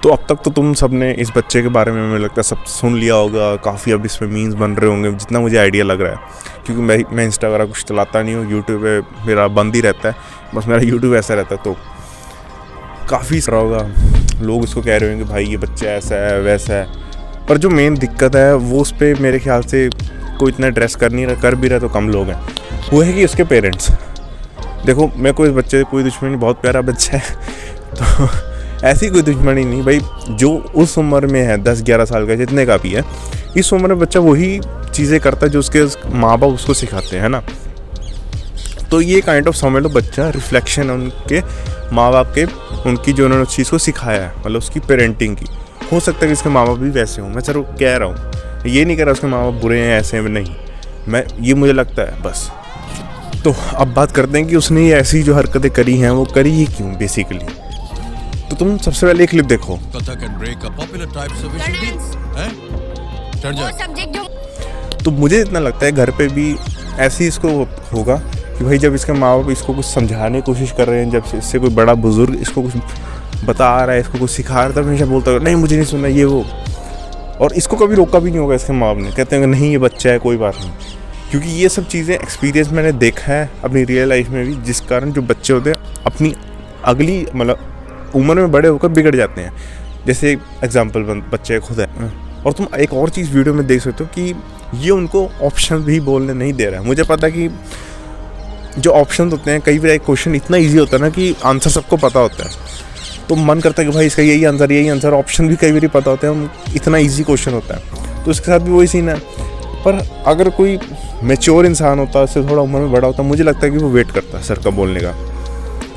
तो अब तक तो तुम सबने इस बच्चे के बारे में मुझे लगता है सब सुन लिया होगा, काफ़ी अब इसमें मीम्स बन रहे होंगे जितना मुझे आइडिया लग रहा है, क्योंकि मैं इंस्टा वगैरह कुछ चलाता नहीं हूँ, यूट्यूब पे मेरा बंद ही रहता है, बस मेरा यूट्यूब ऐसा रहता है। तो काफ़ी सारा होगा, लोग इसको कह रहे होंगे भाई ये बच्चा ऐसा है वैसा है, पर जो मेन दिक्कत है वो उस पर मेरे ख्याल से कोई इतना एड्रेस कर भी रहा तो कम लोग हैं, वो है कि उसके पेरेंट्स। देखो मेरे को इस बच्चे से कोई दुश्मनी, बहुत प्यारा बच्चा है, तो ऐसी कोई दुश्मनी नहीं भाई। जो उस उम्र में है 10-11 साल का, जितने का भी है, इस उम्र में बच्चा वही चीज़ें करता है जो उसके माँ बाप उसको सिखाते हैं ना। तो ये काइंड ऑफ समझ लो बच्चा रिफ्लेक्शन है उनके माँ बाप के, उनकी जो उन्होंने उस चीज़ को सिखाया है, मतलब उसकी पेरेंटिंग की। हो सकता है कि इसके माँ बाप भी वैसे हों, मैं सर कह रहा हूँ, ये नहीं कह रहा उसके माँ बाप बुरे हैं ऐसे हैं, नहीं, मैं ये मुझे लगता है बस। तो अब बात करते हैं कि उसने ये ऐसी जो हरकतें करी हैं वो करी ही क्यों बेसिकली। तो तुम सबसे पहले एक क्लिप देखो। तो मुझे इतना लगता है घर पे भी ऐसे ही इसको होगा कि भाई जब इसके माँ बाप इसको कुछ समझाने की कोशिश कर रहे हैं, जब इससे कोई बड़ा बुजुर्ग इसको कुछ बता रहा है, इसको कुछ सिखा रहा है, तब हमेशा बोलता है नहीं मुझे नहीं सुनना ये वो, और इसको कभी रोका भी नहीं होगा इसके माँ बाप ने, कहते हैं नहीं ये बच्चा है कोई बात नहीं। क्योंकि ये सब चीज़ें एक्सपीरियंस मैंने देखा है अपनी रियल लाइफ में भी, जिस कारण जो बच्चे होते हैं अपनी अगली मतलब उम्र में बड़े होकर बिगड़ जाते हैं। जैसे एग्जांपल बच्चे खुद है, और तुम एक और चीज़ वीडियो में देख सकते हो कि ये उनको ऑप्शन भी बोलने नहीं दे रहा है। मुझे पता है कि जो ऑप्शन होते हैं कई बार एक क्वेश्चन इतना ईजी होता है ना कि आंसर सबको पता होता है, तो मन करता है कि भाई इसका यही आंसर, ऑप्शन भी कई बार पता होते हैं, इतना ईजी क्वेश्चन होता है। तो इसके साथ भी वही सीन है। पर अगर कोई मैच्योर इंसान होता है, उससे थोड़ा उम्र में बड़ा होता है, मुझे लगता है कि वो वेट करता है सर का बोलने का,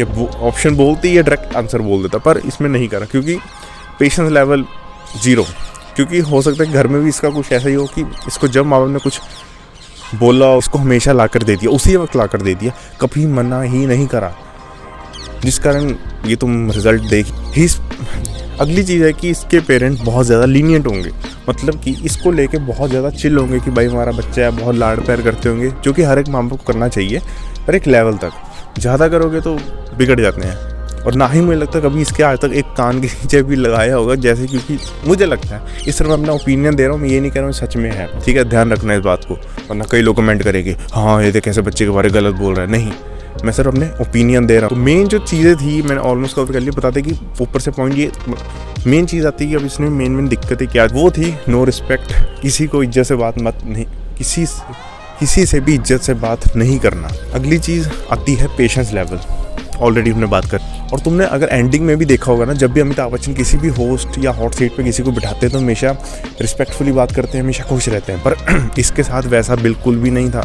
या ऑप्शन बोलती है या डायरेक्ट आंसर बोल देता। पर इसमें नहीं करा क्योंकि पेशेंस लेवल 0। क्योंकि हो सकता है कि घर में भी इसका कुछ ऐसा ही हो कि इसको जब माँ बाप ने कुछ बोला उसको हमेशा ला कर दे दिया, उसी वक्त ला कर दे दिया, कभी मना ही नहीं करा, जिस कारण ये तुम रिजल्ट देख ही। अगली चीज़ है कि इसके पेरेंट्स बहुत ज़्यादा लीनियंट होंगे, मतलब कि इसको लेके बहुत ज़्यादा चिल होंगे कि भाई हमारा बच्चा है, बहुत लाड़ प्यार करते होंगे, जो कि हर एक माँ बाप को करना चाहिए, पर एक लेवल तक। ज़्यादा करोगे तो बिगड़ जाते हैं। और ना ही मुझे लगता है कभी इसके आज तक एक कान के नीचे भी लगाया होगा, जैसे क्योंकि मुझे लगता है, इस तरह मैं अपना ओपिनियन दे रहा हूँ, मैं ये नहीं कह रहा हूँ सच में है, ठीक है, ध्यान रखना इस बात को, वरना कई लोग कमेंट करेंगे हाँ ये देख कैसे बच्चे के बारे में गलत बोल रहा है। नहीं, मैं सिर्फ अपने ओपिनियन दे रहा हूँ। तो मेन जो चीज़ें थी मैंने ऑलमोस्ट कवर कर ली। बताते कि ऊपर से पॉइंट ये मेन चीज़ आती है कि अब इसमें मेन दिक्कतें क्या, वो थी नो रिस्पेक्ट, किसी को इज्जत से बात मत नहीं, किसी से भी इज्जत से बात नहीं करना। अगली चीज़ आती है पेशेंस लेवल, ऑलरेडी हमने बात कर। और तुमने अगर एंडिंग में भी देखा होगा ना, जब भी अमिताभ बच्चन किसी भी होस्ट या हॉट सीट पे किसी को बिठाते हैं तो हमेशा रिस्पेक्टफुली बात करते हैं, हमेशा खुश रहते हैं। पर इसके साथ वैसा बिल्कुल भी नहीं था।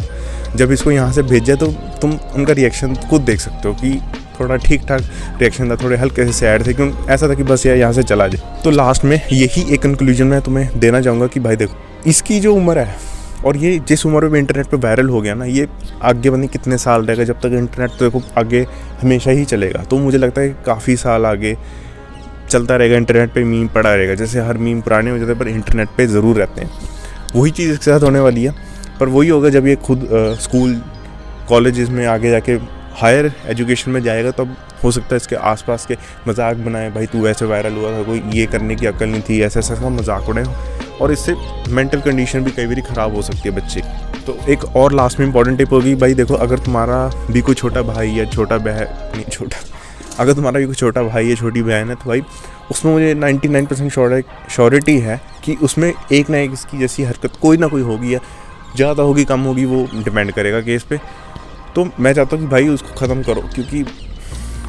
जब इसको यहाँ से भेजा तो तुम उनका रिएक्शन खुद देख सकते हो कि थोड़ा ठीक ठाक रिएक्शन था, थोड़े हल्के से सैड थे, क्यों ऐसा था कि बस यार यहाँ से चला जाए। तो लास्ट में यही एक कंक्लूजन मैं तुम्हें देना चाहूँगा कि भाई देखो इसकी जो उम्र है, और ये जिस उम्र में इंटरनेट पे वायरल हो गया ना, ये आगे बनी कितने साल रहेगा, जब तक इंटरनेट तो देखो आगे हमेशा ही चलेगा। तो मुझे लगता है काफ़ी साल आगे चलता रहेगा, इंटरनेट पे मीम पड़ा रहेगा। जैसे हर मीम पुराने हो जाते हैं पर इंटरनेट पे ज़रूर रहते हैं, वही चीज़ इसके साथ होने वाली है। पर वही होगा जब ये खुद स्कूल कॉलेजेस में आगे जाके हायर एजुकेशन में जाएगा, तब हो सकता है इसके आसपास के मजाक बनाए, भाई तू ऐसे वायरल हुआ था, कोई ये करने की अकल नहीं थी, ऐसा ऐसा मजाक उड़े, और इससे मेंटल कंडीशन भी कई बार ख़राब हो सकती है बच्चे की। तो एक और लास्ट में इंपॉर्टेंट टिप होगी, भाई देखो अगर तुम्हारा भी कोई छोटा भाई या छोटा बहन नहीं छोटा अगर तुम्हारा भी कोई छोटा भाई या छोटी बहन है, तो भाई उसमें मुझे 99% श्योरिटी है कि उसमें एक ना एक इसकी जैसी हरकत कोई ना कोई होगी, या ज़्यादा होगी कम होगी वो डिपेंड करेगा केस पे। तो मैं चाहता हूँ कि भाई उसको ख़त्म करो, क्योंकि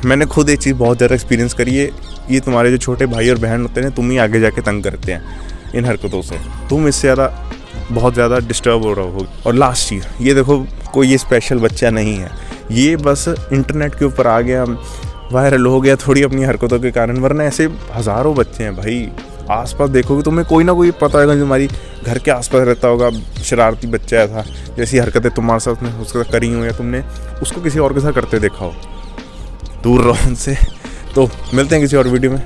मैंने खुद एक चीज़ बहुत ज़्यादा एक्सपीरियंस करी है। ये तुम्हारे जो छोटे भाई और बहन होते हैं तुम ही आगे जाके तंग करते हैं इन हरकतों से, तुम इससे ज़्यादा बहुत ज़्यादा डिस्टर्ब हो रहा हो। और लास्ट चीज़ ये देखो, कोई ये स्पेशल बच्चा नहीं है, ये बस इंटरनेट के ऊपर आ गया, वायरल हो गया थोड़ी अपनी हरकतों के कारण, वरना ऐसे हज़ारों बच्चे हैं भाई। आसपास देखोगे तुम्हें कोई ना कोई पता होगा जो तुम्हारी घर के आसपास रहता होगा, शरारती बच्चा ऐसा जैसी हरकतें तुम्हारे साथ उसके साथ करी हो, या तुमने उसको किसी और के साथ करते देखा हो, दूर रहो उनसे। तो मिलते हैं किसी और वीडियो में।